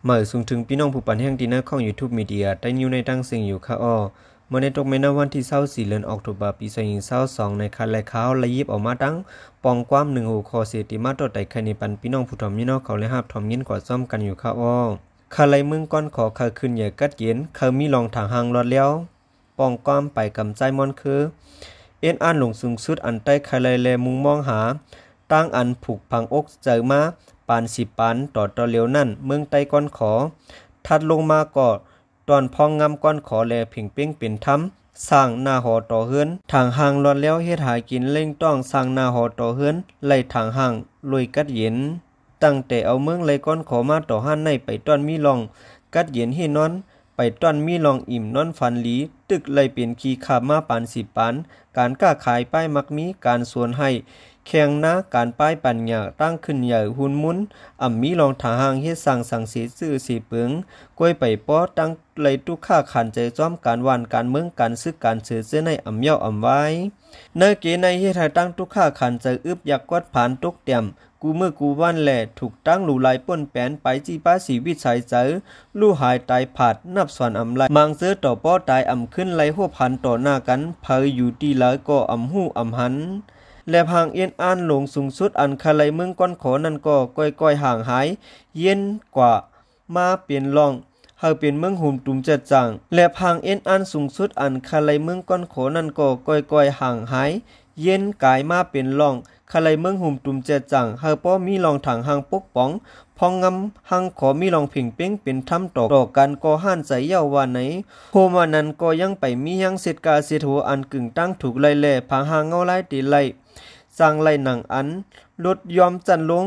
เมื่อสูงถึงพี่น้องผู้ปันแห่งดินเนอร์ของ YouTube Media ได้อยู่ในตั้งเสียงอยู่ค่ะอ้อเมื่อในตกเมนวันที่24เดือนออกตุลาปี2022ในคันและข้าวและยิบออกมาตั้งปองความ1หูคอเสติมาต่อไต่คันในปันพี่น้องผู้ทอมยี่นอกเขาและหับทอมยินกว่าซ่อมกันอยู่ค่ะอ้อคาไลมึงก้อนขอคาขึ้นใหญ่กัดเย็นเขามีรองทางหางรอดแล้วปองความไปกำใจมอนคือเอ็นอ่านลงสูงสุดอันใต้คาไลแลมุงมองหาตั้งอันผูกพังอกเจอมาปาน10ปันต่อเหลียวนั่นเมืองใต้ก้อนขอถัดลงมาก็ตอนพองงำก้อนขอแลผิงเป้งเป็นธรรมสร้างหน้าหอต่อเฮือนทางห่างรอดแล้วเฮ็ดหากินเล่งต้องสร้างหน้าหอต่อเฮือนไล่ทางห่างลุยกัดเย็นตั้งแต่เอาเมืองไล่ก้อนขอมาต่อห้านในไปต้อนมีลองกัดเย็นให้นอนไปต้อนมีลองอิ่มนอนฝันหลีตึกไล่เปลี่ยนขี้ขาบมาปาน10ปันการก้าขายป้ายมักมีการสวนให้แข่งนะการป้ายปัญญาตั้งขึ้นใหญ่หุ่นมุนมีลองทางห่างเฮ็ดสั่งสังสีซื่อสีเปิงก้วยไปป้อตั้งเลยทุกข้าขันใจจ้อมการวานการเมืองการซึกการเสือเสื้อในเย้าไว้เนเกในเฮ็ดให้ตั้งทุกข้าขันใจอึบยักกวดผ่านตุกเตี่ยมกูเมื่อกูวันแหล่ถูกตั้งหลู่ลายป่นแปนไปจีป้าสีวิชัยเจอลู่หายตายผาดนับสอนไลมังเสือต่อป้อตายขึ้นไล่หัวพันต่อหน้ากันเพยอยู่ตีแล้วก็หูหันและพางเอียนอ่านลงสูงสุดอันคาไลเมืองก้อนขอนั่นก็ก้อยห่างหายเย็นกว่ามาเปลี่ยนลองเฮาเป็นเมืองหุ่มตุ่มจัดจังและพางเอ็นอันสูงสุดอันคาไลเมืองก้อนขอนั่นก็ก้อยห่างหายเย็นกายมาเป็นลองคาไลเมืองหุ่มตุ่มจัดจังเฮาป้อมีลองทางหางปกป้องพองงำหังขอมีลองผิงเป้งเป็นถ้ำต่อกันก็ห้านใจเย้าว่าไหนโฮมานั้นก็ยังไปมียังเสร็จกาเสถอันกึ่งตั้งถูกไล่แล่พางหางเงาไล่ตีไล่สร้างไล่หนังอันลดยอมจันลง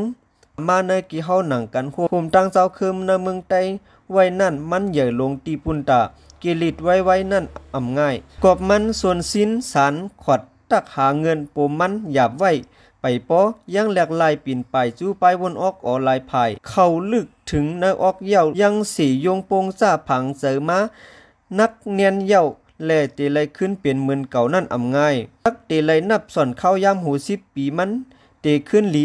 มาในกี่เฮาหนังกันโฮมตั้งเจ้าคืมในเมืองไต้ไว้นั่นมันใหญ่ลงตีปุนตากิริตไว้นั่นง่ายกอบมันส่วนสิ้นสารขวัดตักหาเงินโปมันหยาบไว้ไปป้อยังแหลกลายปิ่นไปจู้ไปวนออกออลายภายเข้าลึกถึงในออกเย่ายังสียงโปงซ่าผังเจอมานักเนียนเย่าแล่เตไลขึ้นเป็นเหมือนเก่านั่นง่ายตักเตไลนับสอนเข้ายามหู10ปีมันเตขึ้นลี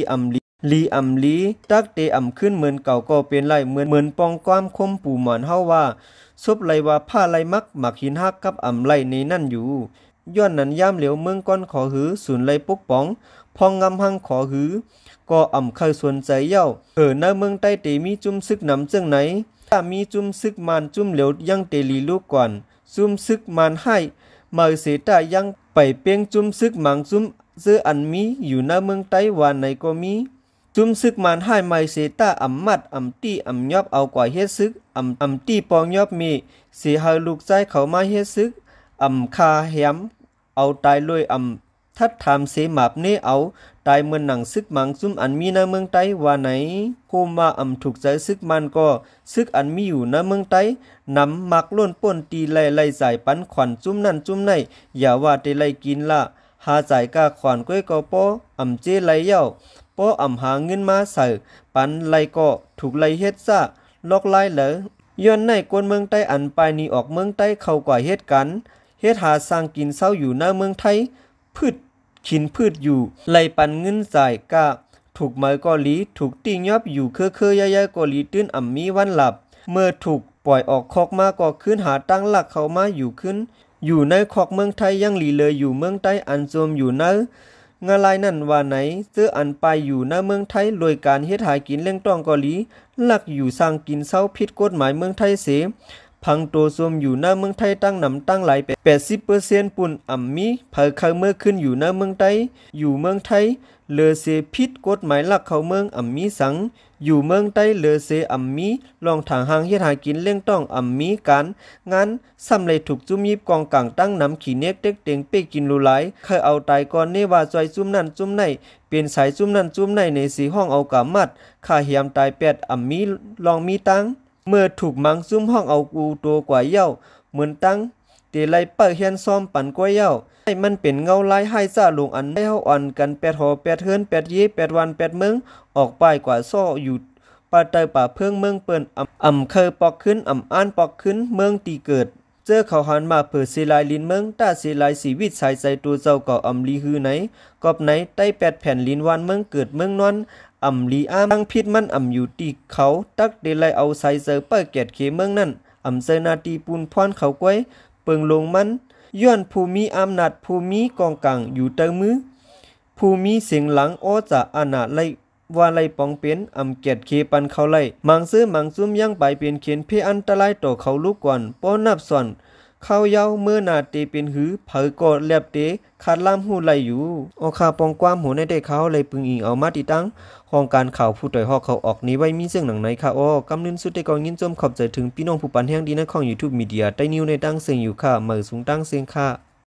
ลีตักเตขึ้นเหมือนเก่าก็เป็นไรเหมือนปองความคมปู่หมอนเฮาว่าซบไลว่าผ้าไลมักหินฮักกับไลในนั่นอยู่ย้อนนั้นยามเหลียวเมืองก้อนขอหือศูนย์ไลปกป้องพองงำหังขอหือก็เคยสวนใจเย้าในเมืองใต้เตมีจุ่มซึกนำเจ้งไหนถ้ามีจุ่มซึกมันจุ่มเหลียวยังเตลีลูกก่อนจุ่มซึกมันให้เมื่อเสตายังไปเปียงจุ่มซึกมังจุ่มซื้ออันมีอยู่ในเมืองใต้วันไหนก็มีจุ่มซึกมันให้ไม่เสตามัดตียอบเอากว่าเฮ็ดซึกตีปองยอบมีเสียหาลูกใจเขามาเฮ็ดซึกคาแหมเอาตายเลยทัดถามเสมาบเนเอาตายเมือนหนังซึกมังซุ่มอันมีในเมืองไต้ว่าไหนโคมาถูกใจซึกมันก็ซึกอันมีอยู่ในเมืองไต้นำมักล้นป่นตีไล่สายปันขวัญจุ่มนั่นจุ่มในอย่าว่าแต่ไล่กินละหาจ่ายกาขวัญก้อยก็ป้อเจไล่เย้าป้อหาเงินมาใส่ปันไล่ก็ถูกไล่เฮ็ดซะลอกไล่เหลอย้อนในกวนเมืองไต้อันปลายนี้ออกเมืองไต้เข้ากว่าเฮ็ดกันเฮ็ดหาสร้างกินเศร้าอยู่ในเมืองไทยพืชอยู่ไล่ปันเงินจ่ายกะถูกไม้กอลีถูกตียอบอยู่เคยๆยายๆกอลีตื้นมีวันหลับเมื่อถูกปล่อยออกคอกมาก็ขึ้นหาตั้งหลักเข้ามาอยู่ขึ้นอยู่ในคอกเมืองไทยยังหลีเลยอยู่เมืองใต้อันโจมอยู่ในงาลายนั่นว่าไหนเจออันไปอยู่ในเมืองไทยโดยการเฮ็ดหากินเล่งต้องกอลีหลักอยู่สร้างกินเศร้าผิดกฎหมายเมืองไทยเสพังโตซมอยู่หน้าเมืองไทยตั้งนำตั้งหลาย80%ปุ่นมีเผยเข้าเมื่อขึ้นอยู่หน้าเมืองไทยอยู่เมืองไทยเลอเสผิดกฎหมายหลักเข้าเมืองมีสังอยู่เมืองไต้เลอเซมีลองทางหางเฮ็ดหากินเล่งต้องมีการงานสำเลยถูกจุ่มยิบกองกลางตั้งนำขี้เนกเต็กเต็งเป้กินรูหลายเคยเอาตายก่อนเนว่าจอยจุ่มนั่นจุ่มในเป็นสายจุ่มนั่นจุ่มในในสีห้องเอากามัดค่าเหียมตาย8มีลองมีตังเมื่อถูกมังซุ่มห้องเอากูตัวกว่าเย้าเหมือนตั้งเตไลเปิดเฮียนซ้อมปั่นกว่าเย้าให้มันเป็นเงาลายให้ซ่าลงอันให้เฮาอ่อนกัน8หอ8เฮือน8เย8วัน8เมืองออกไปกว่าซ้ออยู่ป่าเตยป่าเพิ่งเมืองเปิ้นเคยปอกขึ้นอ่านปอกขึ้นเมืองตีเกิดเจอเขาหันมาเผื่อเสลายลินเมืองต้าเสลายสีวิตสายใจตัวเจ้าก็ลีฮือไหนกอบไหนใต้8แผ่นลินวันเมืองเกิดเมืองนอน อำลีอ้ามตั้งพิษมันอำอยู่ตีเขาตักเดลัยเอาไซเซอร์เปิดแกดเคเมืองนั่นอำเซนาตีปูนพรเขาก้วยเปิงลงมันย้อนภูมิอำนาจภูมิกองกลางอยู่เตอมือภูมิเสียงหลังโอจะอาณาไลว่าไลปองเป็นอำเกียดเคปันเขาไลมังซื้อมังซุ่มยังไปเป็นเขียนเพอันตรายต่อเขาลูกก่อนป้อนับส่วนเขาเยาเมื่อนาเตเป็นหือเผอกอดแลบเตขาดล่ามหูไลอยู่ออคาปองความหูในได้เขาเลยปึงอิงเอามาติตั้งของการข่าวผู้ต่อยฮอกเขาออกนี้ไว้มีเสียงหนังไหนค่ะอ้อกำนึนสุดได้กองยินจมขอบใจถึงพี่น้องผู้ปันแห่งดีในของ YouTube Media ใต้นิ้วในตั้งเสียงอยู่ค่ะมือสูงตั้งเสียงค่ะ